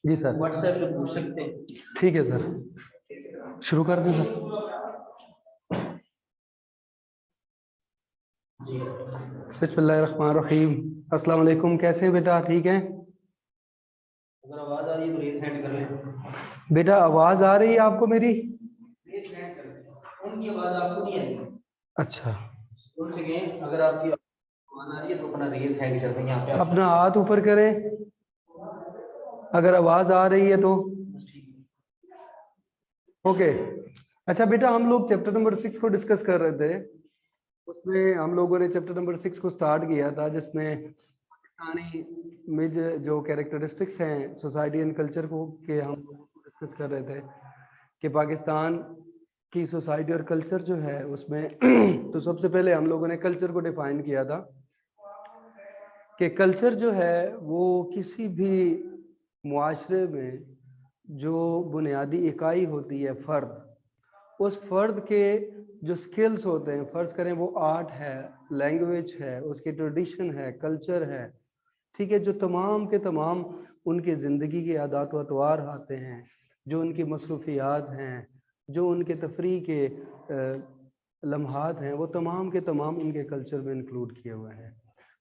जी sir, WhatsApp पे पूछ सकते हैं। ठीक है सर, शुरू कर दें सर। बिस्मिल्लाहिर्रहमानिर्रहीम। अस्सलाम वालेकुम, कैसे हैं बेटा? ठीक हैं? अगर आवाज आ रही है तो रेज हैंड कर लें। बेटा आवाज आ रही है आपको मेरी? रेज हैंड कर लें, उनकी आवाज आपको नहीं आएगी। अच्छा, उनसे कहें अगर आपकी आवाज आ रही है तो अपना रेज हैंड कर दें। यहाँ पे अपना हाथ ऊपर करें अगर आवाज आ रही है तो। ओके, अच्छा बेटा, हम लोग चैप्टर नंबर 6 को डिस्कस कर रहे थे। उसमें हम लोगों ने चैप्टर नंबर 6 को स्टार्ट किया था, जिसमें पाकिस्तानी में जो कैरेक्टरिस्टिक्स हैं सोसाइटी एंड कल्चर को के हम लोग डिस्कस कर रहे थे कि पाकिस्तान की सोसाइटी और कल्चर जो है उसमें तो सबसे पहले हम लोगों ने कल्चर को डिफाइन किया था कि कल्चर जो है वो किसी भी मुआशरे में जो बुनियादी इकाई होती है, फर्द, उस फर्द के जो स्किल्स होते हैं, फर्ज करें वो आर्ट है, लैंग्वेज है, उसकी ट्रेडिशन है, कल्चर है, ठीक है, जो तमाम के तमाम उनकी ज़िंदगी के आदात व अतवार आते हैं, जो उनकी मसरूफियात हैं, जो उनके तफरी के लम्हात हैं, वो तमाम के तमाम उनके कल्चर में इंक्लूड किए हुए हैं।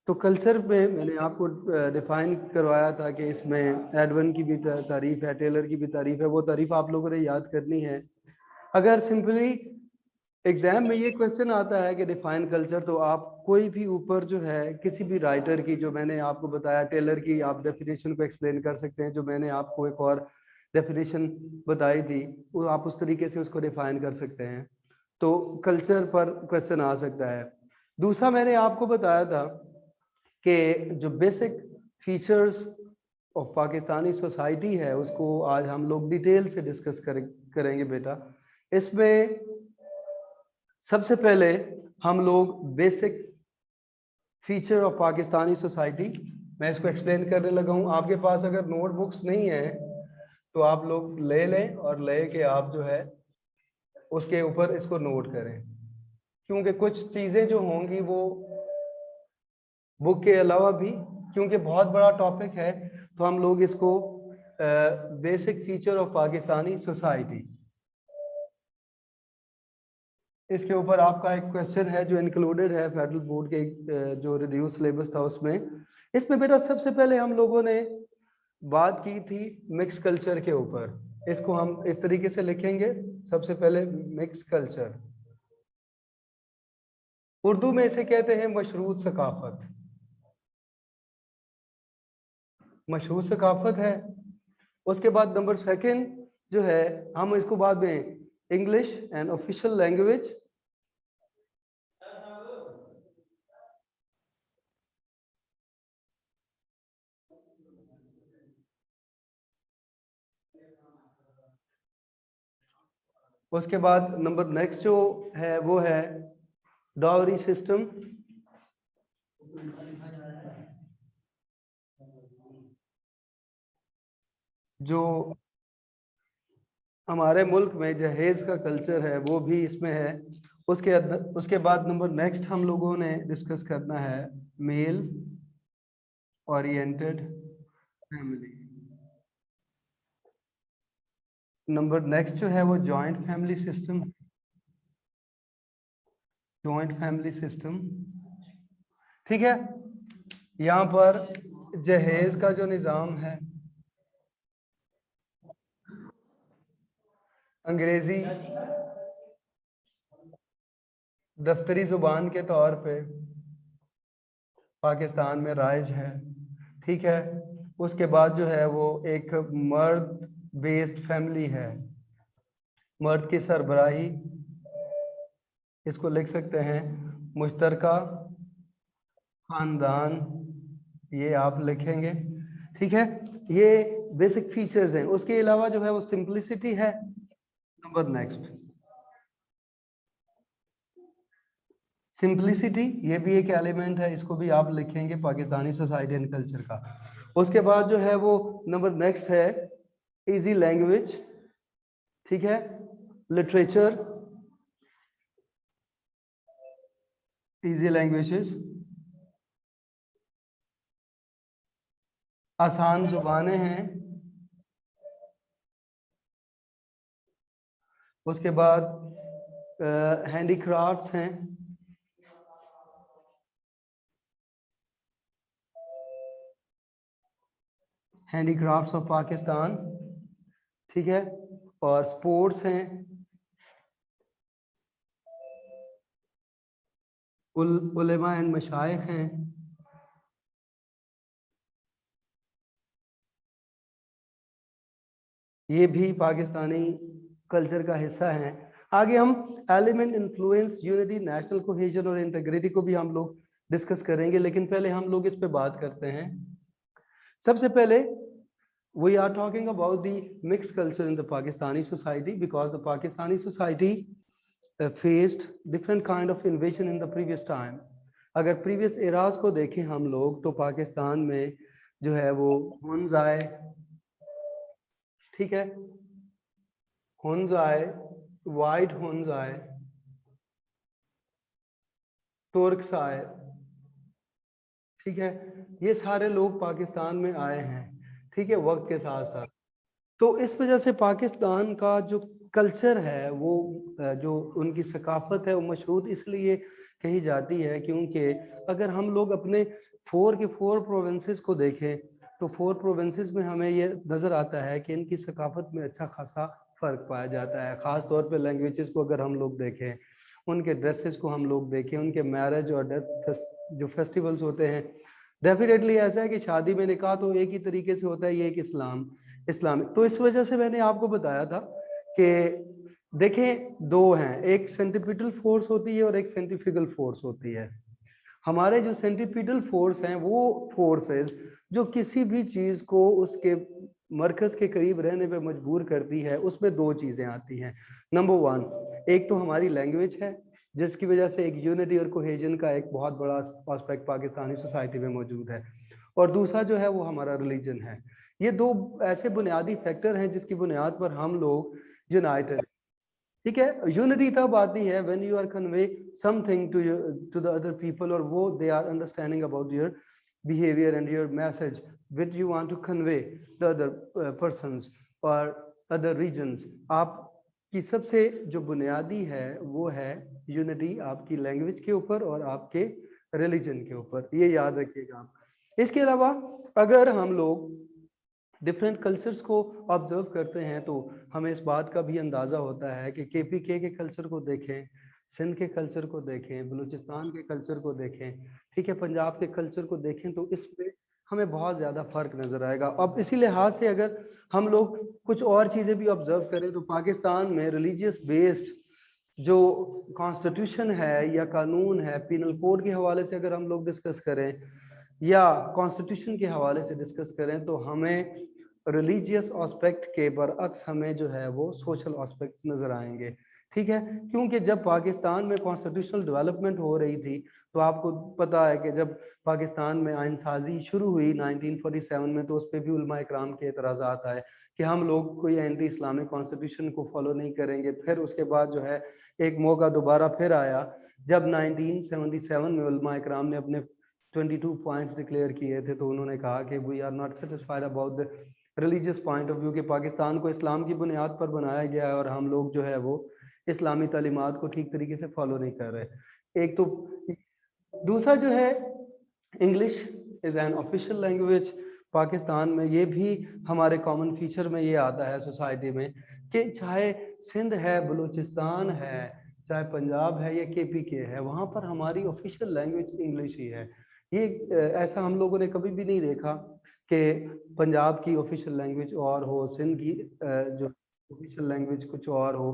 तो कल्चर में मैंने आपको डिफाइन करवाया था कि इसमें एडवन की भी तारीफ है, टेलर की भी तारीफ है, वो तारीफ आप लोगों ने याद करनी है। अगर सिंपली एग्जाम में ये क्वेश्चन आता है कि डिफाइन कल्चर, तो आप कोई भी ऊपर जो है किसी भी राइटर की, जो मैंने आपको बताया टेलर की, आप डेफिनेशन को एक्सप्लेन कर सकते हैं, जो मैंने आपको एक और डेफिनेशन बताई थी वो आप उस तरीके से उसको डिफाइन कर सकते हैं। तो कल्चर पर क्वेश्चन आ सकता है। दूसरा मैंने आपको बताया था कि जो basic features of Pakistani society है उसको आज हम लोग डिटेल से डिस्कस करेंगे बेटा। इसमें सबसे पहले हम लोग basic feature of Pakistani society, मैं इसको एक्सप्लेन करने लगा हूँ। आपके पास अगर नोटबुक्स नहीं है तो आप लोग ले लें और ले के आप जो है उसके ऊपर इसको नोट करें, क्योंकि कुछ चीज़ें जो होंगी वो बुक के अलावा भी, क्योंकि बहुत बड़ा टॉपिक है, तो हम लोग इसको basic feature of Pakistani society, इसके ऊपर आपका एक क्वेश्चन है जो इंक्लूडेड है फेडरल बोर्ड के जो रिड्यूस सिलेबस था उसमें। इसमें बेटा सबसे पहले हम लोगों ने बात की थी मिक्स कल्चर के ऊपर। इसको हम इस तरीके से लिखेंगे, सबसे पहले मिक्स कल्चर, उर्दू में इसे कहते हैं मशरूत सकाफत। मशहूर सकाफत है। उसके बाद नंबर सेकंड जो है, हम इसको बाद में इंग्लिश एंड ऑफिशियल लैंग्वेज, उसके बाद नंबर नेक्स्ट जो है वो है डाउरी सिस्टम। जो हमारे मुल्क में जहेज का कल्चर है वो भी इसमें है। उसके बाद नंबर नेक्स्ट हम लोगों ने डिस्कस करना है mail oriented family. Number next जो है वो joint family system. Joint family system, ठीक है। यहाँ पर जहेज का जो निज़ाम है अंग्रेजी दफ्तरी जुबान के तौर पे पाकिस्तान में राइज है, ठीक है। उसके बाद जो है वो एक मर्द बेस्ड फैमिली है, मर्द की सरबराही, इसको लिख सकते हैं मुश्तरका खानदान, ये आप लिखेंगे, ठीक है। ये बेसिक फीचर्स हैं। उसके अलावा जो है वो सिंपलिसिटी है। नंबर नेक्स्ट सिंपलिसिटी, ये भी एक एलिमेंट है, इसको भी आप लिखेंगे पाकिस्तानी सोसाइटी एंड कल्चर का। उसके बाद जो है वो नंबर नेक्स्ट है इजी लैंग्वेज, ठीक है। लिटरेचर, इजी लैंग्वेजेस, आसान जुबानें हैं। उसके बाद हैंडीक्राफ्ट्स हैं, हैंडीक्राफ्ट्स ऑफ पाकिस्तान, ठीक है। और स्पोर्ट्स हैं, उलेमा एंड मशाइख हैं। ये भी पाकिस्तानी कल्चर का हिस्सा है। आगे हम element influence unity national cohesion और इंटीग्रिटी को भी हम लोग डिस्कस करेंगे, लेकिन पहले हम लोग इस पे बात करते हैं। सबसे पहले we are talking about the mixed culture in the Pakistani society because the Pakistani society faced different kind of invasion in the previous time. अगर previous eras को देखें हम लोग तो पाकिस्तान में जो है वो हुन्स आए, ठीक है, हुन्स आए, वाइट हुन्स आए, तुर्क्स आए, ठीक है। ये सारे लोग पाकिस्तान में आए हैं, ठीक है, वक्त के साथ साथ। तो इस वजह से पाकिस्तान का जो कल्चर है वो जो उनकी सकाफत है वो मशहूर इसलिए कही जाती है क्योंकि अगर हम लोग अपने 4 प्रोविंसेस को देखें तो 4 प्रोविंसेस में हमें ये नज़र आता है कि इनकी सकाफत में अच्छा खासा फ़र्क पाया जाता है। ख़ास तौर पे लैंग्वेजेस को अगर हम लोग देखें, उनके ड्रेसेस को हम लोग देखें, उनके मैरिज और डेथ जो फेस्टिवल्स होते हैं, डेफिनेटली ऐसा है कि शादी में निकाह तो एक ही तरीके से होता है, ये एक इस्लामिक। तो इस वजह से मैंने आपको बताया था कि देखें दो हैं, एक सेंट्रीपिटल फोर्स होती है और एक सेंट्रीफ्यूगल फोर्स होती है। हमारे जो सेंट्रीपिटल फोर्स हैं वो फोर्सेस जो किसी भी चीज को उसके मरकज के करीब रहने पे मजबूर करती है, उसमें 2 चीजें आती हैं। नंबर 1, एक तो हमारी लैंग्वेज है जिसकी वजह से एक यूनिटी और कोहेजन का एक बहुत बड़ा एस्पेक्ट पाकिस्तानी सोसाइटी में मौजूद है, और दूसरा जो है वो हमारा रिलीजन है। ये 2 ऐसे बुनियादी फैक्टर हैं जिसकी बुनियाद पर हम लोग यूनाइटेड, ठीक है। यूनिटी तब आती है when you are convey something to the other people, और वो they are understanding about your behaviour and your message which you want to convey the other persons और अदर रीजन्स। आपकी सबसे जो बुनियादी है वो है यूनिटी आपकी लैंग्वेज के ऊपर और आपके रिलीजन के ऊपर, ये याद रखिएगा आप। इसके अलावा अगर हम लोग डिफरेंट कल्चर्स को ऑब्जर्व करते हैं तो हमें इस बात का भी अंदाज़ा होता है कि केपीके के कल्चर को देखें, सिंध के कल्चर को देखें, बलूचिस्तान के कल्चर को देखें, ठीक है, पंजाब के कल्चर को देखें, तो इसमें हमें बहुत ज़्यादा फ़र्क नज़र आएगा। अब इसी लिहाज से अगर हम लोग कुछ और चीज़ें भी ऑब्जर्व करें तो पाकिस्तान में रिलीजियस बेस्ड जो कॉन्स्टिट्यूशन है या कानून है, पीनल कोड के हवाले से अगर हम लोग डिस्कस करें या कॉन्स्टिट्यूशन के हवाले से डिस्कस करें तो हमें रिलीजियस एस्पेक्ट के बरअक्स हमें जो है वो सोशल एस्पेक्ट्स नजर आएंगे। ठीक है, क्योंकि जब पाकिस्तान में कॉन्स्टिट्यूशनल डेवलपमेंट हो रही थी तो आपको पता है कि जब पाकिस्तान में आइन साजी शुरू हुई 1947 में, तो उस पर भी उलमा इकराम के एतराज़ात आए कि हम लोग कोई एंटी इस्लामिक कॉन्स्टिट्यूशन को फॉलो नहीं करेंगे। फिर उसके बाद जो है एक मौका दोबारा फिर आया जब 1977 में उलमा इकराम ने अपने 22 पॉइंट्स डिक्लेयर किए थे, तो उन्होंने कहा कि we are not satisfied about the religious point of view कि पाकिस्तान को इस्लाम की बुनियाद पर बनाया गया है और हम लोग जो है वो इस्लामी तालीमात को ठीक तरीके से फॉलो नहीं कर रहे। एक तो दूसरा जो है English is an official language Pakistan में। ये भी हमारे कॉमन फीचर में ये आता है सोसाइटी में कि चाहे सिंध है, बलूचिस्तान है, चाहे पंजाब है या KPK है, वहाँ पर हमारी ऑफिशियल लैंग्वेज इंग्लिश ही है। ये ऐसा हम लोगों ने कभी भी नहीं देखा कि पंजाब की ऑफिशियल लैंग्वेज और हो, सिंध की जो ऑफिशियल लैंग्वेज कुछ और हो,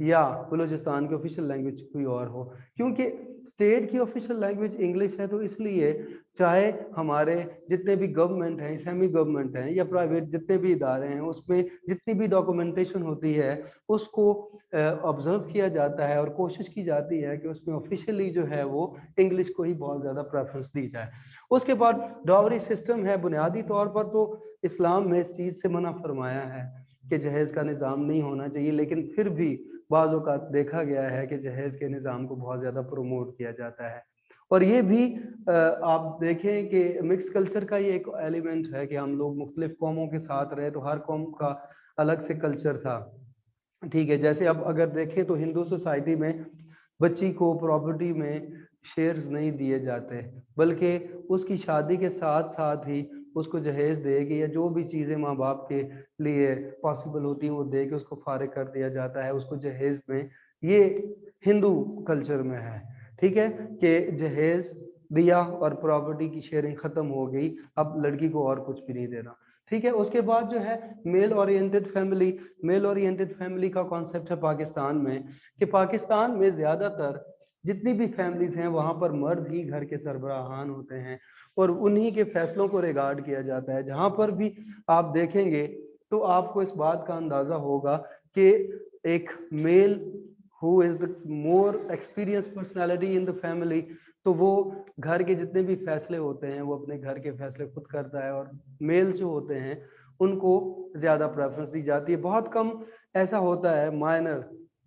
या बलूचिस्तान की ऑफिशियल लैंग्वेज कोई और हो। क्योंकि स्टेट की ऑफिशियल लैंग्वेज इंग्लिश है, तो इसलिए चाहे हमारे जितने भी गवर्नमेंट हैं, सेमी गवर्नमेंट हैं या प्राइवेट जितने भी इदारे हैं, उसमें जितनी भी डॉक्यूमेंटेशन होती है उसको ऑब्जर्व किया जाता है और कोशिश की जाती है कि उसमें ऑफिशियली जो है वो इंग्लिश को ही बहुत ज़्यादा प्रेफरेंस दी जाए। उसके बाद डावरी सिस्टम है। बुनियादी तौर पर तो इस्लाम में इस चीज़ से मना फरमाया है कि जहेज़ का निज़ाम नहीं होना चाहिए, लेकिन फिर भी बाज़ औक़ात देखा गया है कि जहेज़ के निज़ाम को बहुत ज़्यादा प्रमोट किया जाता है। और ये भी आप देखें कि मिक्स कल्चर का ये एक एलिमेंट है कि हम लोग मुख्तलिफ कौमों के साथ रहे, तो हर कौम का अलग से कल्चर था। ठीक है, जैसे अब अगर देखें तो हिंदू सोसाइटी में बच्ची को प्रॉपर्टी में शेयर्स नहीं दिए जाते, बल्कि उसकी शादी के साथ साथ ही उसको जहेज दे के या जो भी चीज़ें माँ बाप के लिए पॉसिबल होती हैं वो दे के उसको फारिग कर दिया जाता है उसको जहेज में। ये हिंदू कल्चर में है। ठीक है, कि जहेज दिया और प्रॉपर्टी की शेयरिंग खत्म हो गई, अब लड़की को और कुछ भी नहीं देना। ठीक है, उसके बाद जो है mail oriented family. Mail oriented family का कॉन्सेप्ट है पाकिस्तान में कि पाकिस्तान में ज़्यादातर जितनी भी फैमिलीज हैं वहाँ पर मर्द ही घर के सरबराहान होते हैं और उन्हीं के फैसलों को रिगार्ड किया जाता है। जहाँ पर भी आप देखेंगे तो आपको इस बात का अंदाज़ा होगा कि एक mail who is the more experience personality in the family, तो वो घर के जितने भी फैसले होते हैं वो अपने घर के फैसले खुद करता है, और मेल जो होते हैं उनको ज़्यादा प्रेफरेंस दी जाती है। बहुत कम ऐसा होता है, माइनर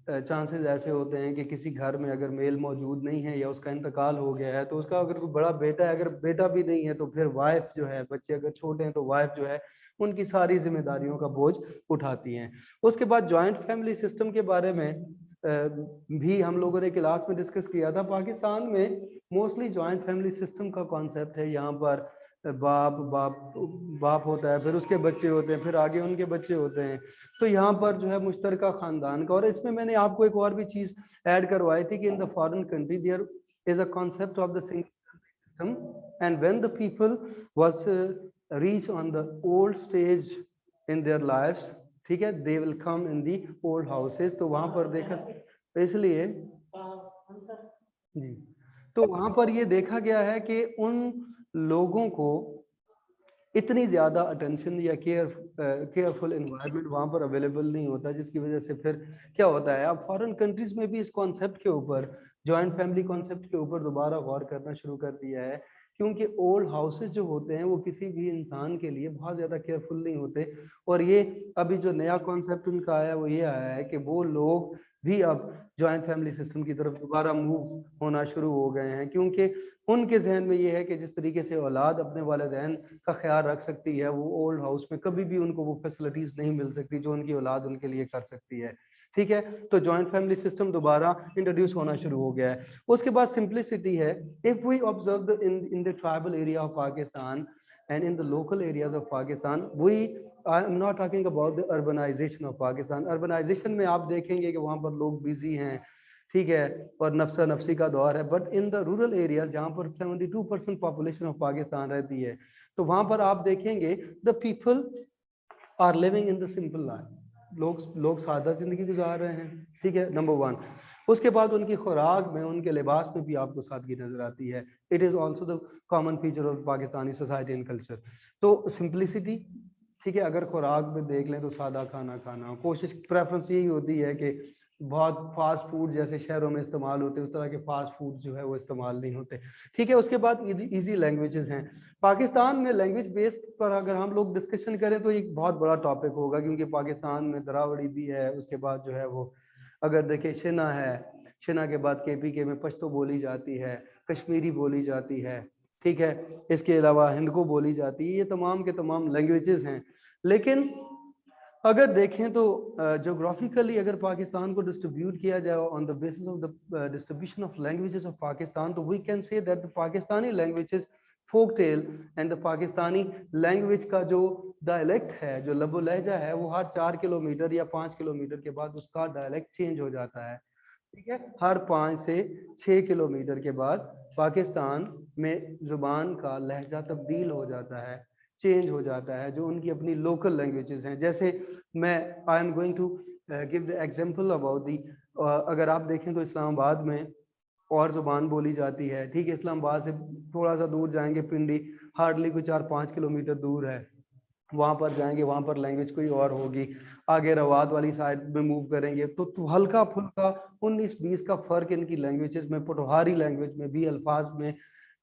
चांसेस ऐसे होते हैं कि किसी घर में अगर मेल मौजूद नहीं है या उसका इंतकाल हो गया है, तो उसका अगर कोई बड़ा बेटा है, अगर बेटा भी नहीं है तो फिर वाइफ जो है, बच्चे अगर छोटे हैं तो वाइफ जो है उनकी सारी जिम्मेदारियों का बोझ उठाती हैं। उसके बाद जॉइंट फैमिली सिस्टम के बारे में भी हम लोगों ने क्लास में डिस्कस किया था। पाकिस्तान में मोस्टली जॉइंट फैमिली सिस्टम का कॉन्सेप्ट है। यहाँ पर बाप बाप बाप होता है, फिर उसके बच्चे होते हैं, फिर आगे उनके बच्चे होते हैं, तो यहाँ पर जो है मुश्तरका खानदान का। और इसमें मैंने आपको एक और भी चीज ऐड करवाई थी कि in the foreign country there is a concept of the single system, and when the people was reach on the old stage in their lives, ठीक है, they will come in the old houses. तो वहां पर देखा, इसलिए जी, तो वहां पर ये देखा गया है कि उन लोगों को इतनी ज्यादा अटेंशन या केयरफुल एनवायरनमेंट वहां पर अवेलेबल नहीं होता, जिसकी वजह से फिर क्या होता है, अब फॉरेन कंट्रीज में भी इस कॉन्सेप्ट के ऊपर, जॉइंट फैमिली कॉन्सेप्ट के ऊपर दोबारा गौर करना शुरू कर दिया है, क्योंकि ओल्ड हाउसेज जो होते हैं वो किसी भी इंसान के लिए बहुत ज्यादा केयरफुल नहीं होते। और ये अभी जो नया कॉन्सेप्ट उनका आया वो ये आया है कि वो लोग भी अब जॉइंट फैमिली सिस्टम की तरफ दोबारा मूव होना शुरू हो गए हैं, क्योंकि उनके जहन में ये है कि जिस तरीके से औलाद अपने वालिदैन का ख्याल रख सकती है, वो ओल्ड हाउस में कभी भी उनको वो फैसिलिटीज नहीं मिल सकती जो उनकी औलाद उनके लिए कर सकती है। ठीक है, तो जॉइंट फैमिली सिस्टम दोबारा इंट्रोड्यूस होना शुरू हो गया है। उसके बाद सिंप्लिसिटी है। If we observe in the tribal area of Pakistan and in the local areas of Pakistan, I am not talking about the urbanization of Pakistan. Urbanization में आप देखेंगे कि वहाँ पर लोग बिजी हैं, ठीक है, और नफसा नफसी का दौर है, but in the rural areas जहाँ पर 72% पॉपुलेशन ऑफ पाकिस्तान रहती है, तो वहाँ पर आप देखेंगे the people are living in the simple life. लोग सादा जिंदगी गुजार रहे हैं। ठीक है, नंबर वन। उसके बाद उनकी खुराक में, उनके लिबास में भी आपको सादगी नजर आती है। It is also the common feature of Pakistani society and culture. तो सिंप्लिसिटी, ठीक है, अगर खुराक में देख लें तो सादा खाना खाना, कोशिश प्रेफरेंस यही होती है कि बहुत फास्ट फूड जैसे शहरों में इस्तेमाल होते हैं उस तरह के फास्ट फूड जो है वो इस्तेमाल नहीं होते। ठीक है, उसके बाद इजी लैंग्वेजेस हैं पाकिस्तान में। लैंग्वेज बेस पर अगर हम लोग डिस्कशन करें तो एक बहुत बड़ा टॉपिक होगा, क्योंकि पाकिस्तान में दरावड़ी भी है, उसके बाद जो है वो अगर देखें शिना है, शिना के बाद केपीके में पश्तो बोली जाती है, कश्मीरी बोली जाती है, ठीक है, इसके अलावा हिंदको बोली जाती है। ये तमाम के तमाम लैंग्वेजेस हैं। लेकिन अगर देखें तो जोग्राफिकली अगर पाकिस्तान को डिस्ट्रीब्यूट किया जाए on the basis of the distribution of languages of Pakistan, तो we can say that the Pakistani languages folk tale and the Pakistani language का जो डायलेक्ट है, जो लबो लहजा है, वो हर 4 किलोमीटर या 5 किलोमीटर के बाद उसका डायलेक्ट चेंज हो जाता है। ठीक है, हर 5 से 6 किलोमीटर के बाद पाकिस्तान में जुबान का लहजा तब्दील हो जाता है, चेंज हो जाता है, जो उनकी अपनी लोकल लैंग्वेजेस हैं। जैसे मैं I am going to give the example about the, अगर आप देखें तो इस्लामाबाद में और जुबान बोली जाती है। ठीक है, इस्लामाबाद से थोड़ा सा दूर जाएंगे पिंडी, हार्डली कोई 4-5 किलोमीटर दूर है, वहां पर जाएंगे, वहां पर लैंग्वेज कोई और होगी। आगे रवात वाली साइड में मूव करेंगे तो हल्का फुल्का 19-20 का फर्क इनकी लैंग्वेजेस में, पोठोहारी लैंग्वेज में भी अल्फाज में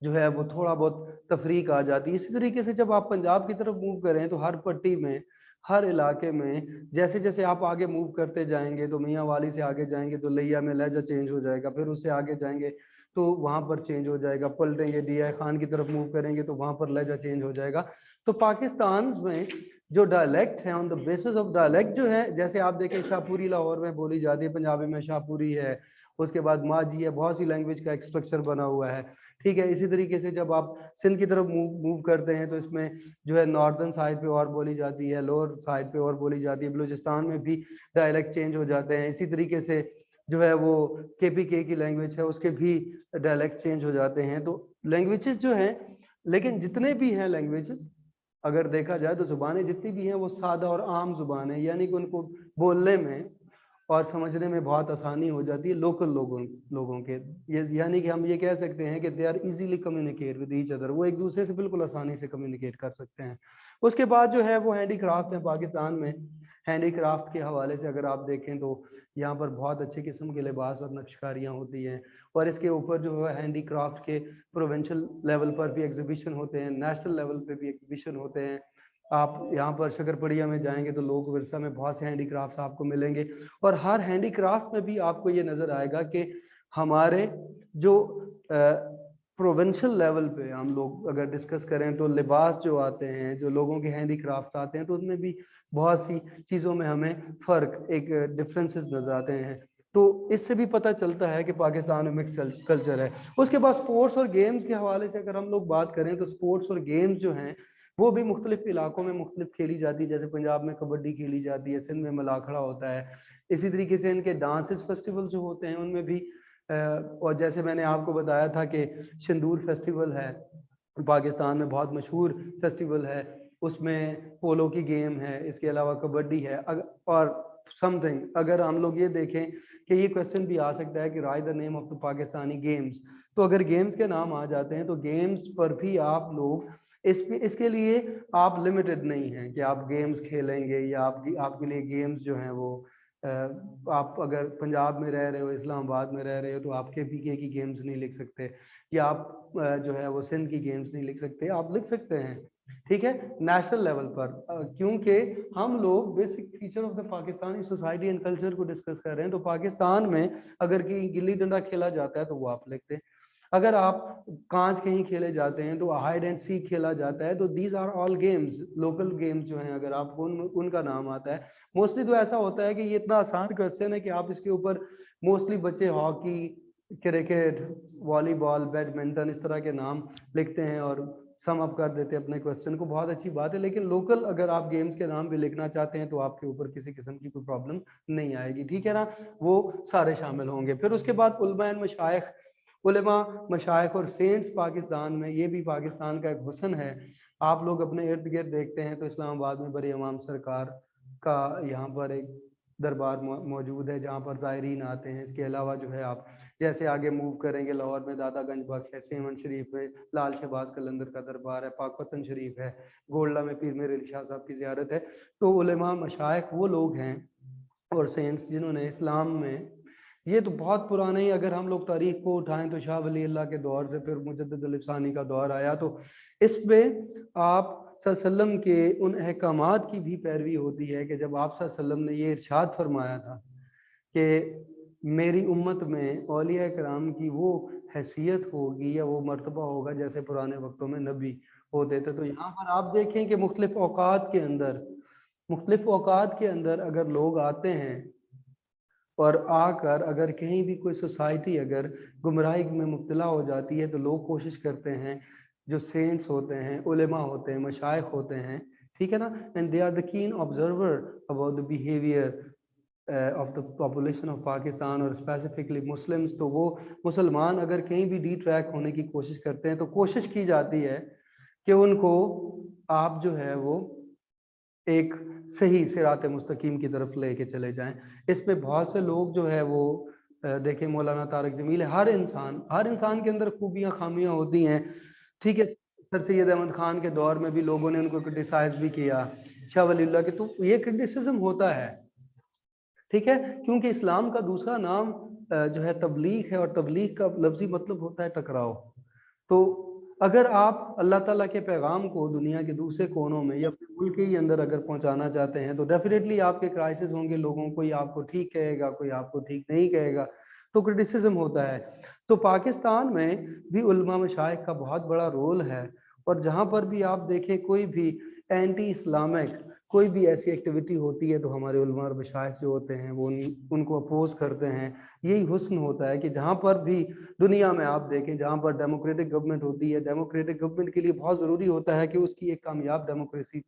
जो है वो थोड़ा बहुत तफरीक आ जाती है। इसी तरीके से जब आप पंजाब की तरफ मूव करें तो हर पट्टी में, हर इलाके में जैसे जैसे आप आगे मूव करते जाएंगे तो मियाँ वाली से आगे जाएंगे तो लिया में लहजा चेंज हो जाएगा, फिर उससे आगे जाएंगे तो वहां पर चेंज हो जाएगा, पलटेंगे डीआई खान की तरफ मूव करेंगे तो वहां पर लहजा चेंज हो जाएगा। तो पाकिस्तान में जो डायलेक्ट है, on the basis of dialect जो है, जैसे आप देखें शाहपुरी लाहौर में बोली जाती है, पंजाबी में शाहपुरी है, उसके बाद माजी है, बहुत सी लैंग्वेज का एक स्ट्रक्चर बना हुआ है। ठीक है, इसी तरीके से जब आप सिंध की तरफ मूव करते हैं तो इसमें जो है नॉर्दर्न साइड पे और बोली जाती है, लोअर साइड पे और बोली जाती है, बलूचिस्तान में भी डायलेक्ट चेंज हो जाते हैं। इसी तरीके से जो है वो केपीके की लैंग्वेज है, उसके भी डायलेक्ट चेंज हो जाते हैं। तो लैंग्वेजेस जो हैं, लेकिन जितने भी हैं लैंग्वेजेस, अगर देखा जाए तो जुबानें जितनी भी हैं वो सादा और आम जुबान है, यानी कि उनको बोलने में और समझने में बहुत आसानी हो जाती है लोकल लोगों के। ये यानी कि हम ये कह सकते हैं कि they are easily communicate with each other, वो एक दूसरे से बिल्कुल आसानी से कम्युनिकेट कर सकते हैं। उसके बाद जो है वो हैंडीक्राफ्ट है पाकिस्तान में। हैंडीक्राफ्ट के हवाले से अगर आप देखें तो यहाँ पर बहुत अच्छे किस्म के लिबास और नक्शकारियाँ होती हैं, और इसके ऊपर जो है हैंडीक्राफ्ट के प्रोविंशियल लेवल पर भी एग्जीबिशन होते हैं, नेशनल लेवल पे भी एग्जीबिशन होते हैं। आप यहाँ पर शकरपड़िया में जाएंगे तो लोक विरसा में बहुत से हैंडीक्राफ्ट्स आपको मिलेंगे, और हर हैंडीक्राफ्ट में भी आपको ये नजर आएगा कि हमारे जो प्रोविंशियल लेवल पे हम लोग अगर डिस्कस करें तो लिबास जो आते हैं, जो लोगों के हैंडीक्राफ्ट्स आते हैं, तो उसमें भी बहुत सी चीज़ों में हमें फ़र्क, एक डिफरेंसेस नजर आते हैं। तो इससे भी पता चलता है कि पाकिस्तान में मिक्स कल्चर है। उसके बाद स्पोर्ट्स और गेम्स के हवाले से अगर हम लोग बात करें तो स्पोर्ट्स और गेम्स जो हैं वो भी मुख्तलिफ इलाकों में मुख्तलिफ खेली जाती है। जैसे पंजाब में कबड्डी खेली जाती है, सिंध में मलाखड़ा होता है। इसी तरीके से इनके डांसेस फेस्टिवल जो होते हैं उनमें भी और जैसे मैंने आपको बताया था कि सिंदूर फेस्टिवल है पाकिस्तान में, बहुत मशहूर फेस्टिवल है, उसमें पोलो की गेम है, इसके अलावा कबड्डी है। और समथिंग अगर हम लोग ये देखें कि ये क्वेश्चन भी आ सकता है कि right the name of the Pakistani games, तो अगर गेम्स के नाम आ जाते हैं तो गेम्स पर भी आप लोग इसके लिए आप लिमिटेड नहीं हैं कि आप गेम्स खेलेंगे या आपके लिए गेम्स जो हैं वो आप अगर पंजाब में रह रहे हो, इस्लामाबाद में रह रहे हो, तो आप केपीके की गेम्स नहीं लिख सकते, या आप जो है वो सिंध की गेम्स नहीं लिख सकते। आप लिख सकते हैं, ठीक है, नेशनल लेवल पर, क्योंकि हम लोग basic feature of the Pakistani society and culture को डिस्कस कर रहे हैं। तो पाकिस्तान में अगर कहीं गिल्ली डंडा खेला जाता है तो वो आप लिखते हैं, अगर आप कांच कहीं खेले जाते हैं तो हाइड एंड सीक खेला जाता है, तो these are all games, local games जो हैं, अगर आपको उनका नाम आता है। मोस्टली तो ऐसा होता है कि ये इतना आसान क्वेश्चन है कि आप इसके ऊपर मोस्टली बच्चे हॉकी, क्रिकेट, वॉलीबॉल, बैडमिंटन इस तरह के नाम लिखते हैं और सम अप कर देते हैं अपने क्वेश्चन को। बहुत अच्छी बात है, लेकिन लोकल अगर आप गेम्स के नाम भी लिखना चाहते हैं तो आपके ऊपर किसी किस्म की कोई प्रॉब्लम नहीं आएगी, ठीक है ना, वो सारे शामिल होंगे। फिर उसके बाद उलमा एंड मशाइख, उलमा, मशाइख और सेंट्स पाकिस्तान में, ये भी पाकिस्तान का एक हुस्न है। आप लोग अपने इर्द गिर्द देखते हैं तो इस्लामाबाद में बड़ी इमाम सरकार का यहाँ पर एक दरबार मौजूद है जहाँ पर ज़ायरीन आते हैं। इसके अलावा जो है आप जैसे आगे मूव करेंगे, लाहौर में दादागंज बख्श है, सेवन शरीफ में लाल शहबाज कलंदर का दरबार है, पाकपतन शरीफ है, गोल्डा में पीर मेरे अली शाह साहब की ज़ियारत है। तो उलेमा मशाइख वो लोग हैं और सेंट्स जिन्होंने इस्लाम में, ये तो बहुत पुराना ही, अगर हम लोग तारीख को उठाएं तो शाह वली अल्लाह के दौर से फिर मुजद्दिद अल-इफ़सानी का दौर आया, तो इसमें आप सल्लम के उन अहकामात की भी पैरवी होती है कि जब आप सल्लम ने ये इरशाद फरमाया था कि मेरी उम्मत में औलिया कराम की वो हैसियत होगी या वो मर्तबा होगा जैसे पुराने वक्तों में नबी होते थे। तो यहाँ पर आप देखें कि मुख्तलिफ औकात के अंदर अगर लोग आते हैं और आकर अगर कहीं भी कोई सोसाइटी अगर गुमराही में मुब्तला हो जाती है तो लोग कोशिश करते हैं, जो सेंट्स होते हैं, उलेमा होते हैं, मशाइख होते हैं, ठीक है ना, एंड दे आर द कीन observer about the behaviour of the population of Pakistan और स्पेसिफिकली मुस्लिम्स। तो वो मुसलमान अगर कहीं भी डी ट्रैक होने की कोशिश करते हैं तो कोशिश की जाती है कि उनको आप जो है वो एक सही सिरात मुस्तकीम की तरफ लेके चले जाएं। इसमें बहुत से लोग जो है वो देखें, मौलाना तारक जमील है, हर इंसान के अंदर खूबियां खामियां होती हैं, ठीक है। सर सैयद अहमद खान के दौर में भी लोगों ने उनको क्रिटिसाइज भी किया, शाह वलीउल्लाह के, तो ये क्रिटिसिज्म होता है, ठीक है, क्योंकि इस्लाम का दूसरा नाम जो है तबलीग है और तबलीग का लफ्जी मतलब होता है टकराव। तो अगर आप अल्लाह ताला के पैगाम को दुनिया के दूसरे कोनों में या अपने मुल्क के ही अंदर अगर पहुंचाना चाहते हैं तो डेफिनेटली आपके क्राइसिस होंगे, लोगों कोई आपको ठीक कहेगा, कोई आपको ठीक नहीं कहेगा, तो क्रिटिसिज्म होता है। तो पाकिस्तान में भी उलमा मशाइख का बहुत बड़ा रोल है, और जहां पर भी आप देखें कोई भी एंटी इस्लामिक कोई भी ऐसी एक्टिविटी होती है तो हमारे उलमा और मशाइख जो होते हैं वो उनको अपोज करते हैं। यही हुस्न होता है कि जहां पर भी दुनिया में आप देखें, जहां पर डेमोक्रेटिक गवर्नमेंट होती है, डेमोक्रेटिक गवर्नमेंट के लिए बहुत ज़रूरी होता है कि उसकी एक कामयाब डेमोक्रेसी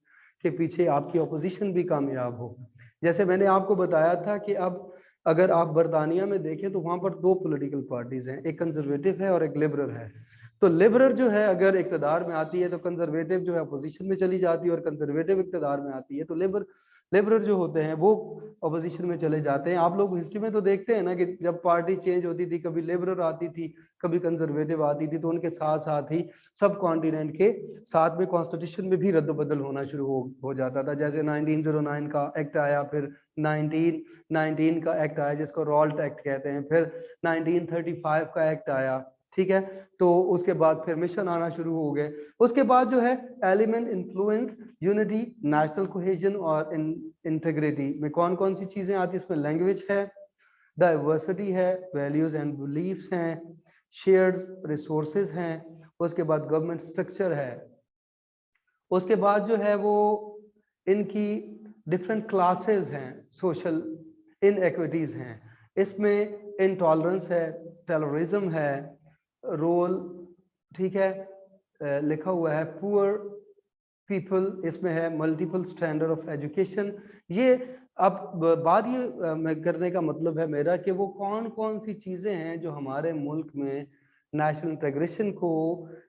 के पीछे आपकी अपोजिशन भी कामयाब हो। जैसे मैंने आपको बताया था कि अब अगर आप बरतानिया में देखें तो वहां पर दो पॉलिटिकल पार्टीज हैं, एक कंजर्वेटिव है और एक लिबरल है। तो लिबरल जो है अगर इक़्तिदार में आती है तो कंजर्वेटिव जो है अपोजिशन में चली जाती है, और कंजर्वेटिव इक़्तिदार में आती है तो लिबरल जो होते हैं वो अपोजिशन में चले जाते हैं। आप लोग हिस्ट्री में तो देखते हैं ना कि जब पार्टी चेंज होती थी, कभी लिबरल आती थी, कभी कंजर्वेटिव आती थी, तो उनके साथ साथ ही सब कॉन्टिनेंट के साथ में कॉन्स्टिट्यूशन में भी रद्द-बदल होना शुरू हो जाता था। जैसे 1909 का एक्ट आया, फिर 1919 का एक्ट आया जिसको रॉल्ट एक्ट कहते हैं, फिर 1935 का एक्ट आया, ठीक है। तो उसके बाद फिर मिशन आना शुरू हो गए। उसके बाद जो है element, influence, unity, national cohesion और इंटीग्रिटी में कौन कौन सी चीजें आती है, इसमें लैंग्वेज है, डाइवर्सिटी है, वैल्यूज एंड बिलीफ्स हैं, शेयर्ड रिसोर्सेज हैं, उसके बाद गवर्नमेंट स्ट्रक्चर है, उसके बाद जो है वो इनकी डिफरेंट क्लासेस हैं, सोशल इनइक्विटीज हैं, इसमें इंटॉलरेंस है, टेररिज्म है, रोल, ठीक है, लिखा हुआ है पुअर पीपल, इसमें है मल्टीपल स्टैंडर्ड ऑफ एजुकेशन। ये अब बात ये करने का मतलब है मेरा कि वो कौन कौन सी चीज़ें हैं जो हमारे मुल्क में नेशनल इंटीग्रेशन को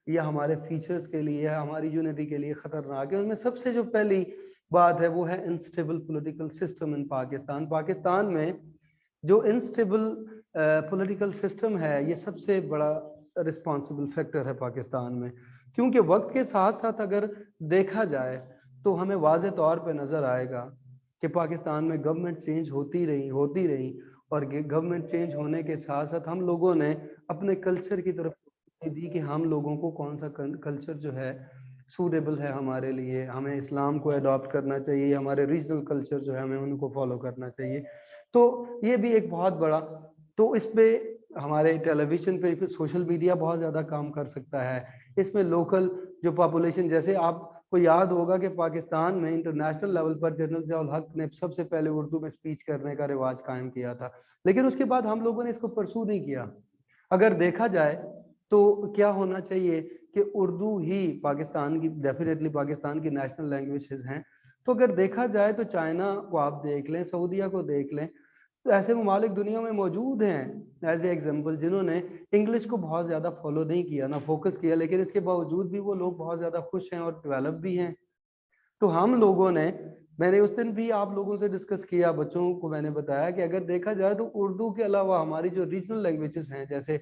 या हमारे फीचर्स के लिए या हमारी यूनिटी के लिए खतरनाक है। उसमें सबसे जो पहली बात है वो है instable political system in Pakistan. Pakistan में जो इनस्टेबल पॉलिटिकल सिस्टम है ये सबसे बड़ा रिस्पॉन्सिबल फैक्टर है पाकिस्तान में, क्योंकि वक्त के साथ साथ अगर देखा जाए तो हमें वाज़े तौर पे नज़र आएगा कि पाकिस्तान में गवर्नमेंट चेंज होती रही, और गवर्नमेंट चेंज होने के साथ साथ हम लोगों ने अपने कल्चर की तरफ दी कि हम लोगों को कौन सा कल्चर जो है सूटेबल है हमारे लिए, हमें इस्लाम को अडॉप्ट करना चाहिए, हमारे रीजनल कल्चर जो है हमें उनको फॉलो करना चाहिए। तो ये भी एक बहुत बड़ा, तो इस पे हमारे टेलीविजन पे सोशल मीडिया बहुत ज़्यादा काम कर सकता है। इसमें लोकल जो पॉपुलेशन, जैसे आपको याद होगा कि पाकिस्तान में इंटरनेशनल लेवल पर जनरल ज़ियाउल हक ने सबसे पहले उर्दू में स्पीच करने का रिवाज कायम किया था, लेकिन उसके बाद हम लोगों ने इसको परसू नहीं किया। अगर देखा जाए तो क्या होना चाहिए कि उर्दू ही पाकिस्तान की, डेफिनेटली पाकिस्तान की नेशनल लैंग्वेजेस हैं। तो अगर देखा जाए तो चाइना को आप देख लें, सऊदीया को देख लें, तो ऐसे ममालिक दुनिया में मौजूद हैं एज ए एग्जाम्पल जिन्होंने इंग्लिश को बहुत ज़्यादा फॉलो नहीं किया, ना फोकस किया, लेकिन इसके बावजूद भी वो लोग बहुत ज़्यादा खुश हैं और डेवलप भी हैं। तो हम लोगों ने, मैंने उस दिन भी आप लोगों से डिस्कस किया, बच्चों को मैंने बताया कि अगर देखा जाए तो उर्दू के अलावा हमारी जो रीजनल लैंग्वेजेस हैं, जैसे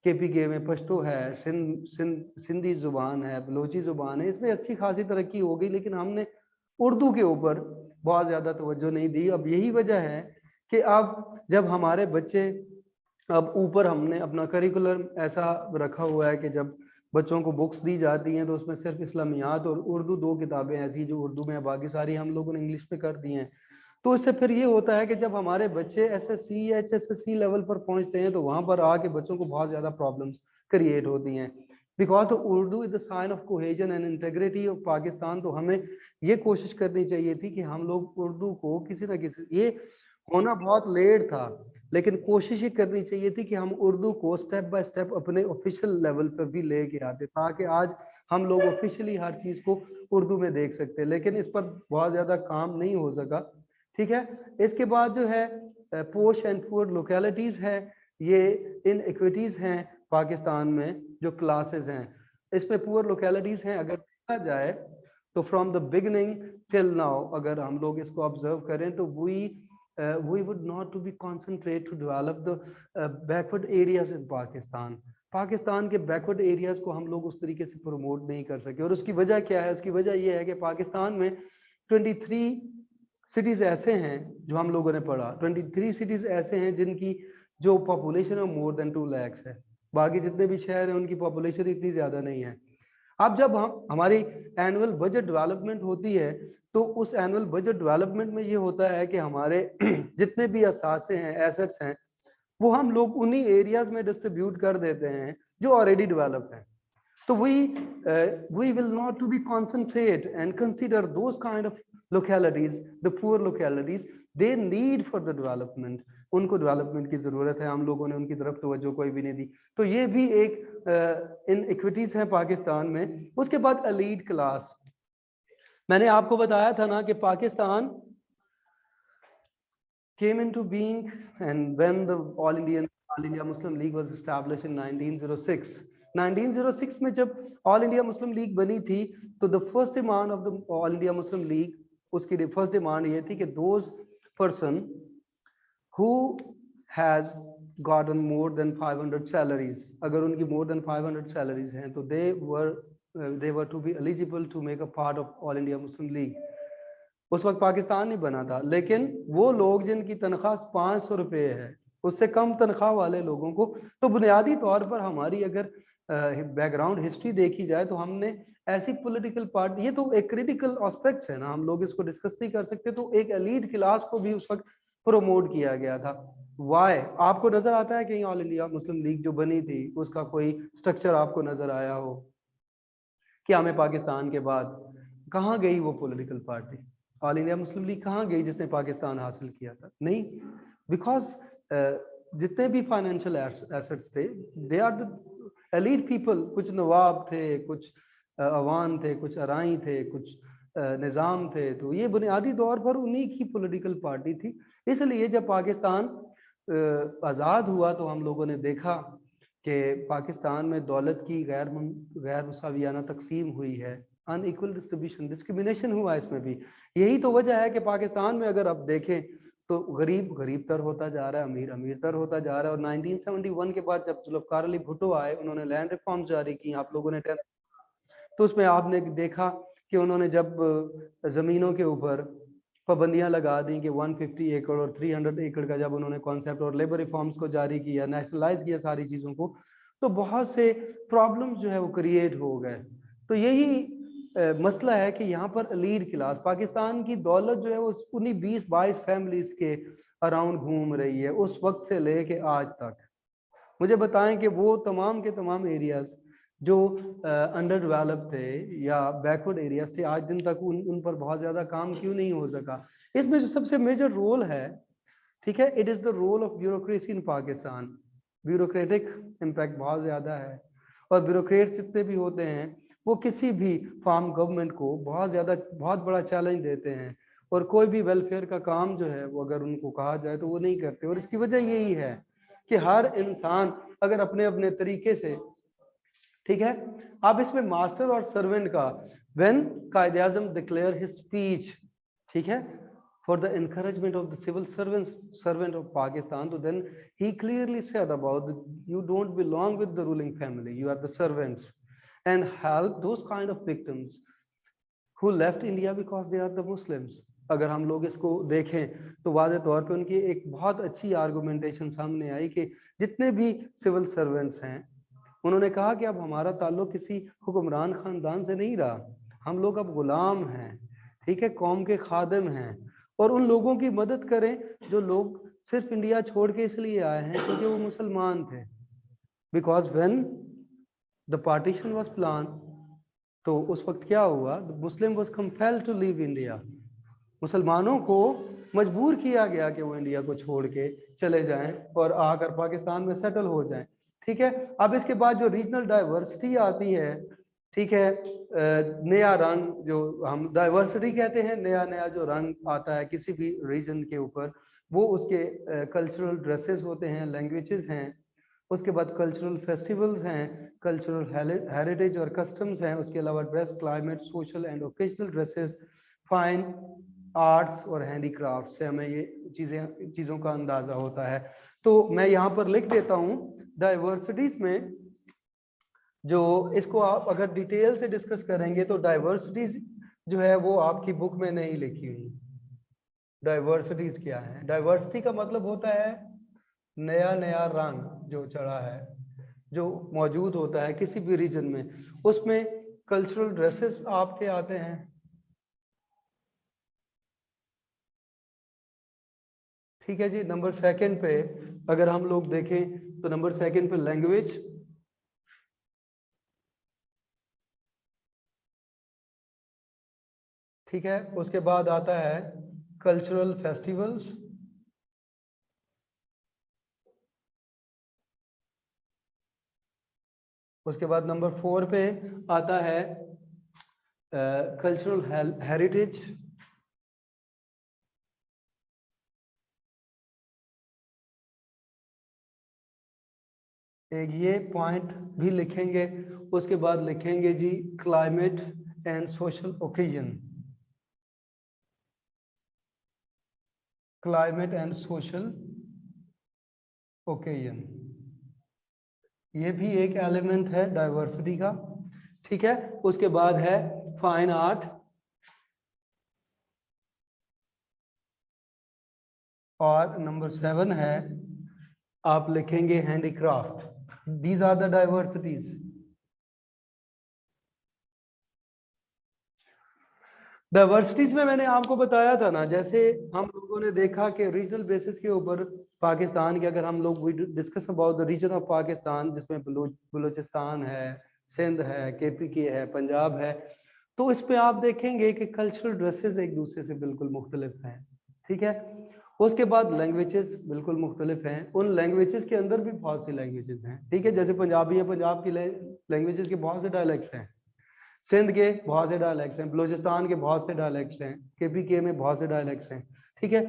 KPK में पश्तो है, सिंधी जुबान है, बलोची जुबान है, इसमें अच्छी खासी तरक्की हो गई, लेकिन हमने उर्दू के ऊपर बहुत ज्यादा तवज्जो नहीं दी। अब यही वजह है कि अब जब हमारे बच्चे, अब ऊपर हमने अपना करिकुलम ऐसा रखा हुआ है कि जब बच्चों को बुक्स दी जाती हैं तो उसमें सिर्फ इस्लामियात और उर्दू 2 किताबें ऐसी जो उर्दू में है, बाकी सारी हम लोगों ने इंग्लिश में कर दी हैं। तो इससे फिर ये होता है कि जब हमारे बच्चे SSC या HSSC लेवल पर पहुंचते हैं तो वहां पर आके बच्चों को बहुत ज्यादा प्रॉब्लम्स क्रिएट होती हैं, because Urdu is the sign of cohesion and integrity of Pakistan. तो हमें ये कोशिश करनी चाहिए थी कि हम लोग उर्दू को किसी ना किसी, ये होना बहुत लेट था, लेकिन कोशिश ही करनी चाहिए थी कि हम उर्दू को स्टेप बाय स्टेप अपने ऑफिशियल लेवल पर भी लेके आते, ताकि आज हम लोग ऑफिशियली हर चीज को उर्दू में देख सकते हैं, लेकिन इस पर बहुत ज्यादा काम नहीं हो सका। ठीक है, इसके बाद जो है पोश एंड पुअर लोकेलिटीज है, ये इन इक्विटीज हैं पाकिस्तान में जो क्लासेस हैं, इसमें पुअर लोकेलिटीज हैं। अगर देखा जाए तो from the beginning till now अगर हम लोग इसको ऑब्जर्व करें तो we would not to be concentrate to develop the backward areas in Pakistan. Pakistan के बैकवर्ड एरियाज को हम लोग उस तरीके से प्रमोट नहीं कर सके, और उसकी वजह क्या है? उसकी वजह यह है कि पाकिस्तान में 23 सिटीज ऐसे हैं जो हम लोगों ने पढ़ा, 23 सिटीज ऐसे हैं जिनकी जो पॉपुलेशन है मोर देन 2 लाख है। बाकी जितने भी शहर हैं उनकी पॉपुलेशन इतनी ज्यादा नहीं है। अब जब हमारी एनुअल बजट डेवलपमेंट होती है तो उस एनुअल बजट डेवलपमेंट में ये होता है कि हमारे जितने भी असासे हैं, एसेट्स हैं, वो हम लोग उन्हीं एरियाज में डिस्ट्रीब्यूट कर देते हैं जो ऑलरेडी डेवलप्ड हैं। So we will not to be concentrate and consider those kind of localities, the poor localities, they need for the development. उनको डेवलपमेंट की जरूरत है, हम लोगों ने उनकी तरफ तवज्जो कोई भी नहीं दी। तो ये भी एक इन इक्विटीज है पाकिस्तान में। उसके बाद एलीट क्लास, मैंने आपको बताया था ना कि Pakistan came into being and when the All India Muslim League was established in 1906. 1906 में जब ऑल इंडिया मुस्लिम लीग बनी थी तो the first demand of the All India Muslim League, उसकी फर्स्ट डिमांड ये थी कि those person who has gotten more than 500 salaries, अगर उनकी मोर देन 500 सैलरीज हैं तो they were to be eligible to make a part of All India Muslim League. उस वक्त पाकिस्तान नहीं बना था, लेकिन वो लोग जिनकी तनख्वाह 500 रुपए है, उससे कम तनख्वाह वाले लोगों को, तो बुनियादी तौर पर हमारी अगर बैकग्राउंड हिस्ट्री देखी जाए तो हमने ऐसी पॉलिटिकल पार्टी, ये तो एक क्रिटिकल एस्पेक्ट्स है ना, हम लोग इसको डिस्कस नहीं कर सकते, तो एक एलीट क्लास को भी उस वक्त प्रोमोट किया गया था। वाई आपको नजर आता है कहीं ऑल इंडिया मुस्लिम लीग जो बनी थी उसका कोई स्ट्रक्चर आपको नजर आया हो? क्या हमें पाकिस्तान के बाद कहाँ गई वो political party? All India Muslim league कहाँ गई जिसने पाकिस्तान हासिल किया था? नहीं, बिकॉज जितने भी फाइनेंशियल एसेट्स थे they are the elite people, कुछ नवाब थे, कुछ अवान थे, कुछ अराई थे, कुछ निज़ाम थे, तो ये बुनियादी तौर पर उन्हीं की पॉलिटिकल पार्टी थी। इसलिए जब पाकिस्तान आज़ाद हुआ तो हम लोगों ने देखा कि पाकिस्तान में दौलत की गैर मुसावियाना तकसीम हुई है, अनइक्वल डिस्ट्रीब्यूशन, डिस्क्रिमिनेशन हुआ इसमें भी। यही तो वजह है कि पाकिस्तान में अगर आप देखें तो गरीब गरीब तर होता जा रहा है, अमीर अमीर तर होता जा रहा है। और 1971 के बाद जब जुल्फ़िकार अली भुट्टो आए, उन्होंने लैंड रिफॉर्म्स जारी की, आप लोगों ने तो उसमें आपने देखा कि उन्होंने जब जमीनों के ऊपर पाबंदियां लगा दी कि 150 एकड़ और 300 एकड़ का जब उन्होंने कॉन्सेप्ट और लेबर रिफॉर्म्स को जारी किया, नेशनलाइज किया सारी चीज़ों को, तो बहुत से प्रॉब्लम्स जो है वो क्रिएट हो गए। तो यही मसला है कि यहाँ पर एलीट क्लास, पाकिस्तान की दौलत जो है वो उन्हीं 20-22 फैमिलीज के अराउंड घूम रही है उस वक्त से लेके आज तक। मुझे बताएं कि वो तमाम के तमाम एरियाज जो अंडर डेवलप थे या बैकवर्ड एरियाज थे, आज दिन तक उन पर बहुत ज्यादा काम क्यों नहीं हो सका? इसमें जो सबसे मेजर रोल है, ठीक है, it is the role of bureaucracy in Pakistan. Bureaucratic impact बहुत ज्यादा है, और ब्यूरोक्रेट जितने भी होते हैं वो किसी भी फार्म गवर्नमेंट को बहुत बड़ा चैलेंज देते हैं, और कोई भी वेलफेयर का काम जो है वो अगर उनको कहा जाए तो वो नहीं करते। और इसकी वजह यही है कि हर इंसान अगर अपने अपने तरीके से ठीक है। अब इसमें मास्टर और सर्वेंट का, व्हेन कायदे आजम डिक्लेयर हिज स्पीच, ठीक है, for the encouragement of the civil servant of Pakistan, so then he clearly said about you don't belong with the ruling family, you are the servants, and help those kind of victims who left India because they are the Muslims। अगर हम लोग इसको देखें तो वाज़े तौर पे उनकी एक बहुत अच्छी आर्गुमेंटेशन सामने आई कि जितने भी सिविल सर्वेंट्स हैं उन्होंने कहा कि अब हमारा ताल्लुक किसी हुक्मरान खानदान से नहीं रहा, हम लोग अब गुलाम हैं, ठीक है, कौम के खादिम हैं, और उन लोगों की मदद करें जो लोग सिर्फ इंडिया छोड़ के इसलिए आए हैं क्योंकि वो मुसलमान थे। Because when the partition was plan, तो उस वक्त क्या हुआ, the Muslim was compelled to leave India, मुसलमानों को मजबूर किया गया कि वो इंडिया को छोड़ के चले जाएं और आकर पाकिस्तान में सेटल हो जाएं। ठीक है, अब इसके बाद जो रीजनल डाइवर्सिटी आती है, ठीक है, नया रंग जो हम डाइवर्सिटी कहते हैं, नया नया जो रंग आता है किसी भी रीजन के ऊपर, वो उसके कल्चरल ड्रेसेस होते हैं, लैंग्वेजेस हैं, उसके बाद कल्चरल फेस्टिवल्स हैं, कल्चरल हेरिटेज और कस्टम्स हैं, उसके अलावा dress, climate, social and occasional dresses, fine arts और हैंडीक्राफ्ट से हमें ये चीज़ों का अंदाज़ा होता है। तो मैं यहाँ पर लिख देता हूँ डाइवर्सिटीज़ में, जो इसको आप अगर डिटेल से डिस्कस करेंगे तो डाइवर्सिटीज़ जो है वो आपकी बुक में नहीं लिखी हुई। डाइवर्सिटीज़ क्या है? डाइवर्सिटी का मतलब होता है नया नया रंग जो चढ़ा है, जो मौजूद होता है किसी भी रीजन में, उसमें कल्चरल ड्रेसेस आपके आते हैं, ठीक है जी। नंबर सेकंड पे अगर हम लोग देखें तो नंबर सेकंड पे लैंग्वेज, ठीक है, उसके बाद आता है कल्चरल फेस्टिवल्स, उसके बाद नंबर 4 पे आता है कल्चरल हेरिटेज, एक ये पॉइंट भी लिखेंगे। उसके बाद लिखेंगे जी climate and social occasion, climate and social occasion, ये भी एक एलिमेंट है डाइवर्सिटी का, ठीक है। उसके बाद है फाइन आर्ट, और नंबर 7 है आप लिखेंगे handicraft. These are the diversities. Diversities में मैंने आपको बताया था ना, जैसे हम लोगों ने देखा कि रीजनल बेसिस के ऊपर पाकिस्तान के, अगर हम लोग discuss about the region of Pakistan, जिसमें बलूचिस्तान है, सिंध है, केपीके है, पंजाब है, तो इस पे आप देखेंगे कि कल्चरल ड्रेसेस एक दूसरे से बिल्कुल मुख्तलिफ हैं, ठीक है। उसके बाद लैंग्वेजेस बिल्कुल मुख्तलिफ हैं, उन लैंग्वेजेस के अंदर भी बहुत सी लैंग्वेजेस हैं, ठीक है। जैसे पंजाबी है, पंजाब की लैंग्वेजेस के बहुत से डायलेक्ट्स हैं, सिंध के बहुत से डायलेक्ट्स हैं, बलूचिस्तान के बहुत से डायलेक्ट्स हैं, केपीके में बहुत से डायलेक्ट्स हैं, ठीक है।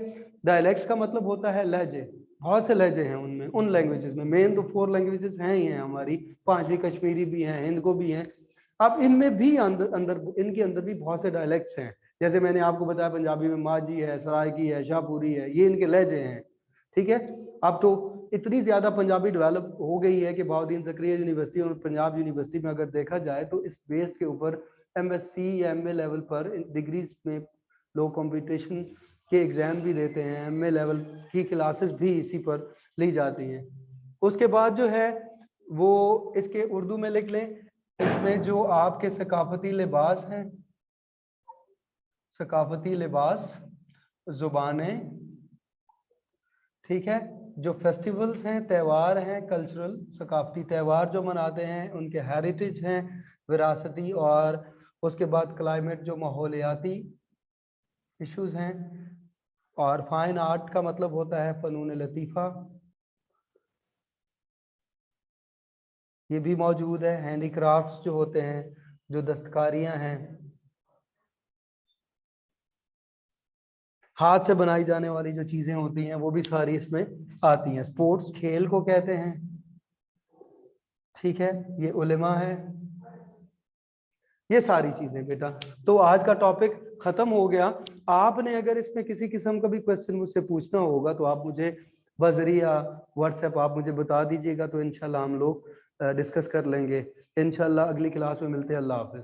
डायलेक्ट्स का मतलब होता है लहजे, बहुत से लहजे हैं उनमें, उन लैंग्वेजेस में। मेन तो 4 लैंग्वेजेस हैं ही हैं हमारी, 5वीं कश्मीरी भी हैं, हिंद को भी हैं। अब इनमें भी इनके अंदर भी बहुत से डायलेक्ट्स हैं। जैसे मैंने आपको बताया पंजाबी में माझी है, सराइकी है, शाहपुरी है, ये इनके लहजे हैं, ठीक है। अब तो इतनी ज्यादा पंजाबी डेवलप हो गई है कि बहाउद्दीन ज़करिया यूनिवर्सिटी और पंजाब यूनिवर्सिटी में अगर देखा जाए तो इस बेस के ऊपर एमएससी या एमए लेवल पर डिग्रीज में लोग कंपटीशन के एग्जाम भी देते हैं, एमए लेवल की क्लासेस भी इसी पर ली जाती हैं। उसके बाद जो है वो इसके उर्दू में लिख लें, इसमें जो आपके सकाफती लिबास हैं, सकाफती लिबास, जुबानें, ठीक है, जो फेस्टिवल्स हैं, त्यौहार हैं, कल्चरल सकाफती त्यौहार जो मनाते हैं, उनके हेरिटेज हैं, विरासती, और उसके बाद क्लाइमेट जो माहौलियाती इश्यूज हैं, और फाइन आर्ट का मतलब होता है फनून लतीफ़ा, ये भी मौजूद है। हैंडीक्राफ्ट्स जो होते हैं, जो दस्तकारियां हैं, हाथ से बनाई जाने वाली जो चीजें होती हैं, वो भी सारी इसमें आती हैं। स्पोर्ट्स खेल को कहते हैं, ठीक है, ये उलेमा है, ये सारी चीजें बेटा। तो आज का टॉपिक खत्म हो गया। आपने अगर इसमें किसी किस्म का भी क्वेश्चन मुझसे पूछना होगा तो आप मुझे बजरिया व्हाट्सएप आप मुझे बता दीजिएगा, तो इंशाल्लाह हम लोग डिस्कस कर लेंगे। इंशाल्लाह अगली क्लास में मिलते हैं। अल्लाह हाफिज।